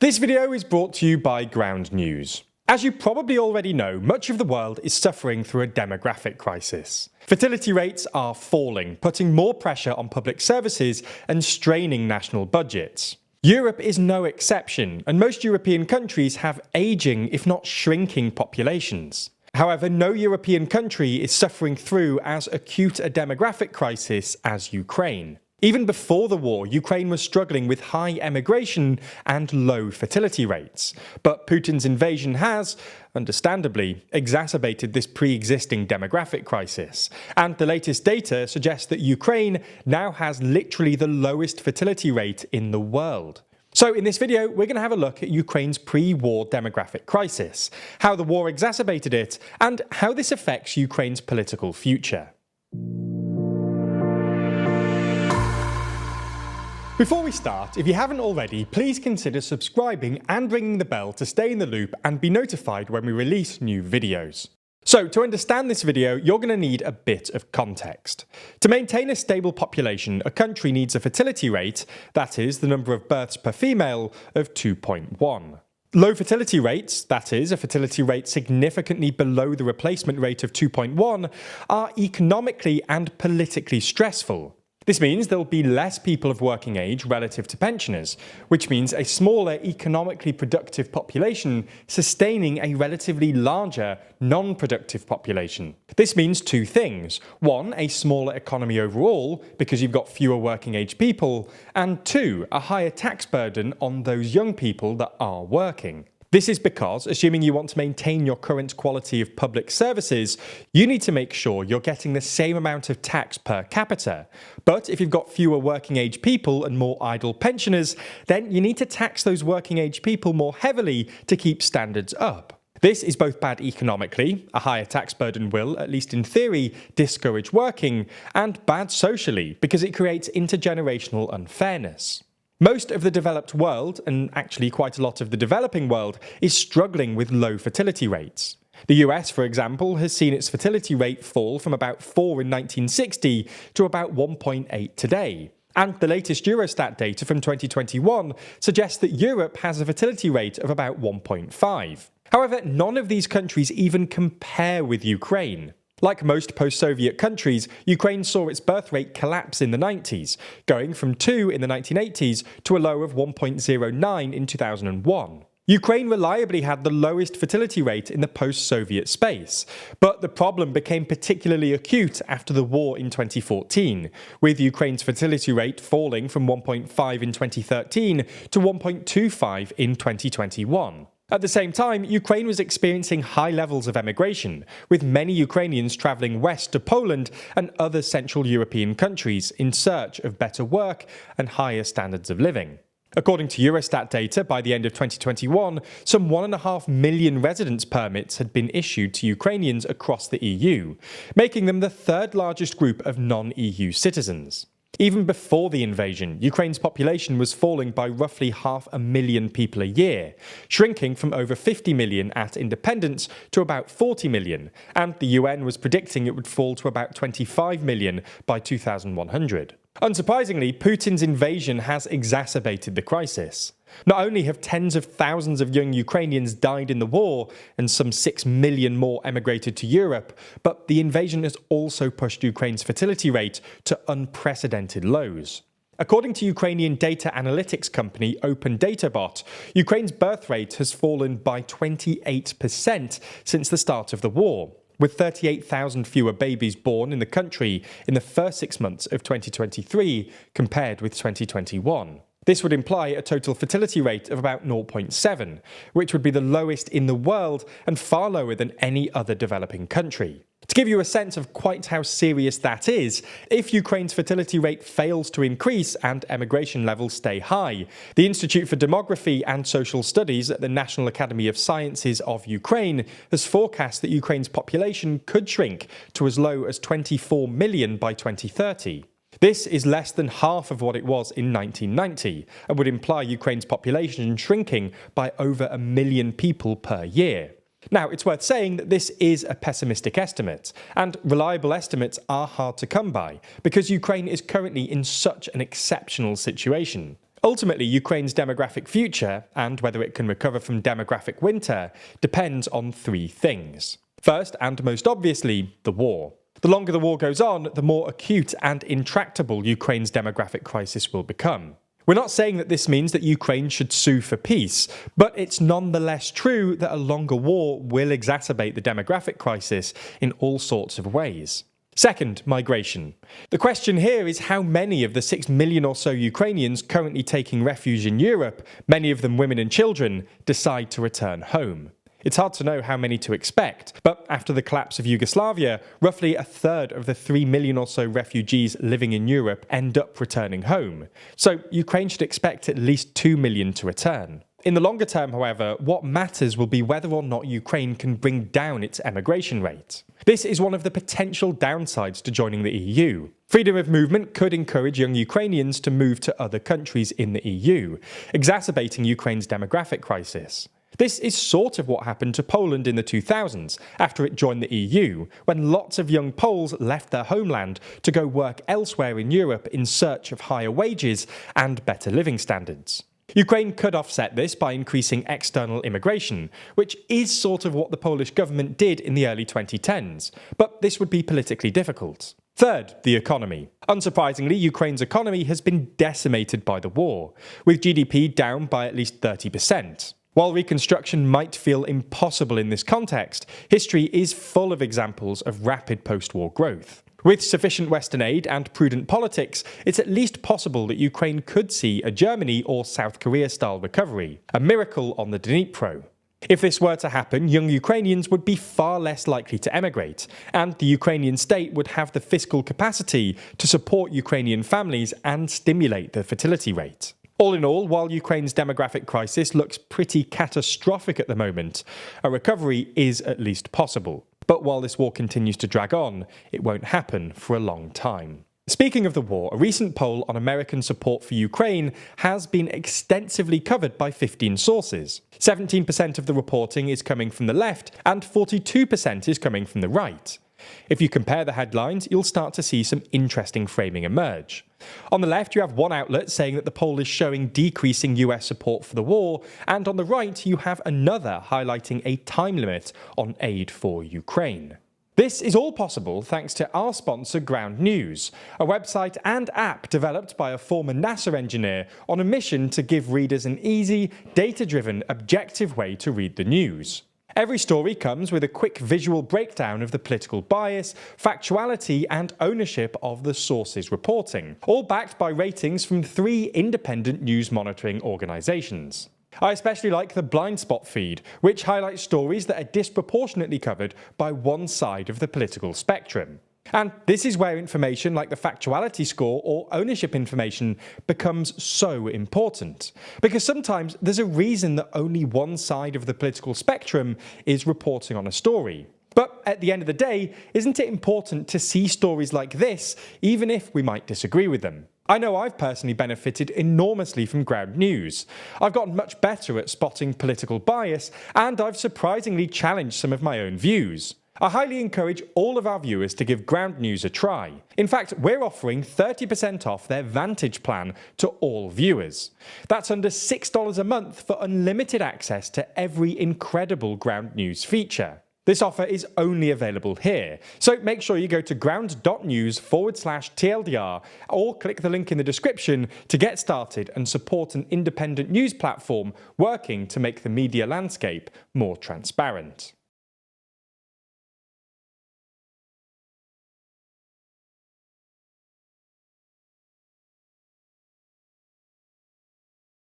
This video is brought to you by Ground News. As you probably already know, much of the world is suffering through a demographic crisis. Fertility rates are falling, putting more pressure on public services and straining national budgets. Europe is no exception, and most European countries have ageing, if not shrinking, populations. However, no European country is suffering through as acute a demographic crisis as Ukraine. Even before the war, Ukraine was struggling with high emigration and low fertility rates. But Putin's invasion has, understandably, exacerbated this pre-existing demographic crisis. And the latest data suggests that Ukraine now has literally the lowest fertility rate in the world. So in this video, we're going to have a look at Ukraine's pre-war demographic crisis, how the war exacerbated it, and how this affects Ukraine's political future. Before we start, if you haven't already, please consider subscribing and ringing the bell to stay in the loop and be notified when we release new videos. So, to understand this video, you're going to need a bit of context. To maintain a stable population, a country needs a fertility rate, that is, the number of births per female, of 2.1. Low fertility rates, that is, a fertility rate significantly below the replacement rate of 2.1, are economically and politically stressful. This means there will be less people of working age relative to pensioners, which means a smaller economically productive population sustaining a relatively larger non-productive population. This means two things. One, a smaller economy overall, because you've got fewer working age people, and two, a higher tax burden on those young people that are working. This is because, assuming you want to maintain your current quality of public services, you need to make sure you're getting the same amount of tax per capita. But if you've got fewer working age people and more idle pensioners, then you need to tax those working age people more heavily to keep standards up. This is both bad economically, a higher tax burden will, at least in theory, discourage working, and bad socially, because it creates intergenerational unfairness. Most of the developed world, and actually quite a lot of the developing world, is struggling with low fertility rates. The US, for example, has seen its fertility rate fall from about 4 in 1960 to about 1.8 today. And the latest Eurostat data from 2021 suggests that Europe has a fertility rate of about 1.5. However, none of these countries even compare with Ukraine. Like most post-Soviet countries, Ukraine saw its birth rate collapse in the 90s, going from 2 in the 1980s to a low of 1.09 in 2001. Ukraine reliably had the lowest fertility rate in the post-Soviet space, but the problem became particularly acute after the war in 2014, with Ukraine's fertility rate falling from 1.5 in 2013 to 1.25 in 2021. At the same time, Ukraine was experiencing high levels of emigration, with many Ukrainians travelling west to Poland and other Central European countries in search of better work and higher standards of living. According to Eurostat data, by the end of 2021, some 1.5 million residence permits had been issued to Ukrainians across the EU, making them the third largest group of non-EU citizens. Even before the invasion, Ukraine's population was falling by roughly 500,000 people a year, shrinking from over 50 million at independence to about 40 million, and the UN was predicting it would fall to about 25 million by 2100. Unsurprisingly, Putin's invasion has exacerbated the crisis. Not only have tens of thousands of young Ukrainians died in the war, and some 6 million more emigrated to Europe, but the invasion has also pushed Ukraine's fertility rate to unprecedented lows. According to Ukrainian data analytics company Open Databot, Ukraine's birth rate has fallen by 28% since the start of the war, with 38,000 fewer babies born in the country in the first 6 months of 2023 compared with 2021. This would imply a total fertility rate of about 0.7, which would be the lowest in the world and far lower than any other developing country. To give you a sense of quite how serious that is, if Ukraine's fertility rate fails to increase and emigration levels stay high, the Institute for Demography and Social Studies at the National Academy of Sciences of Ukraine has forecast that Ukraine's population could shrink to as low as 24 million by 2030. This is less than half of what it was in 1990 and would imply Ukraine's population shrinking by over 1 million people per year. Now, it's worth saying that this is a pessimistic estimate, and reliable estimates are hard to come by because Ukraine is currently in such an exceptional situation. Ultimately, Ukraine's demographic future, and whether it can recover from demographic winter, depends on three things. First, and most obviously, the war. The longer the war goes on, the more acute and intractable Ukraine's demographic crisis will become. We're not saying that this means that Ukraine should sue for peace, but it's nonetheless true that a longer war will exacerbate the demographic crisis in all sorts of ways. Second, migration. The question here is how many of the 6 million or so Ukrainians currently taking refuge in Europe, many of them women and children, decide to return home. It's hard to know how many to expect, but after the collapse of Yugoslavia, roughly a third of the 3 million or so refugees living in Europe end up returning home. So Ukraine should expect at least 2 million to return. In the longer term, however, what matters will be whether or not Ukraine can bring down its emigration rate. This is one of the potential downsides to joining the EU. Freedom of movement could encourage young Ukrainians to move to other countries in the EU, exacerbating Ukraine's demographic crisis. This is sort of what happened to Poland in the 2000s, after it joined the EU, when lots of young Poles left their homeland to go work elsewhere in Europe in search of higher wages and better living standards. Ukraine could offset this by increasing external immigration, which is sort of what the Polish government did in the early 2010s, but this would be politically difficult. Third, the economy. Unsurprisingly, Ukraine's economy has been decimated by the war, with GDP down by at least 30%. While reconstruction might feel impossible in this context, history is full of examples of rapid post-war growth. With sufficient Western aid and prudent politics, it's at least possible that Ukraine could see a Germany or South Korea-style recovery, a miracle on the Dnipro. If this were to happen, young Ukrainians would be far less likely to emigrate, and the Ukrainian state would have the fiscal capacity to support Ukrainian families and stimulate the fertility rate. All in all, while Ukraine's demographic crisis looks pretty catastrophic at the moment, a recovery is at least possible. But while this war continues to drag on, it won't happen for a long time. Speaking of the war, a recent poll on American support for Ukraine has been extensively covered by 15 sources. 17% of the reporting is coming from the left, and 42% is coming from the right. If you compare the headlines, you'll start to see some interesting framing emerge. On the left, you have one outlet saying that the poll is showing decreasing US support for the war, and on the right, you have another highlighting a time limit on aid for Ukraine. This is all possible thanks to our sponsor Ground News, a website and app developed by a former NASA engineer on a mission to give readers an easy, data-driven, objective way to read the news. Every story comes with a quick visual breakdown of the political bias, factuality, and ownership of the source's reporting, all backed by ratings from 3 independent news monitoring organisations. I especially like the blind spot feed, which highlights stories that are disproportionately covered by one side of the political spectrum. And this is where information like the factuality score or ownership information becomes so important. Because sometimes there's a reason that only one side of the political spectrum is reporting on a story. But at the end of the day, isn't it important to see stories like this, even if we might disagree with them? I know I've personally benefited enormously from Ground News. I've gotten much better at spotting political bias, and I've surprisingly challenged some of my own views. I highly encourage all of our viewers to give Ground News a try. In fact, we're offering 30% off their Vantage plan to all viewers. That's under $6 a month for unlimited access to every incredible Ground News feature. This offer is only available here, so make sure you go to ground.news/TLDR or click the link in the description to get started and support an independent news platform working to make the media landscape more transparent.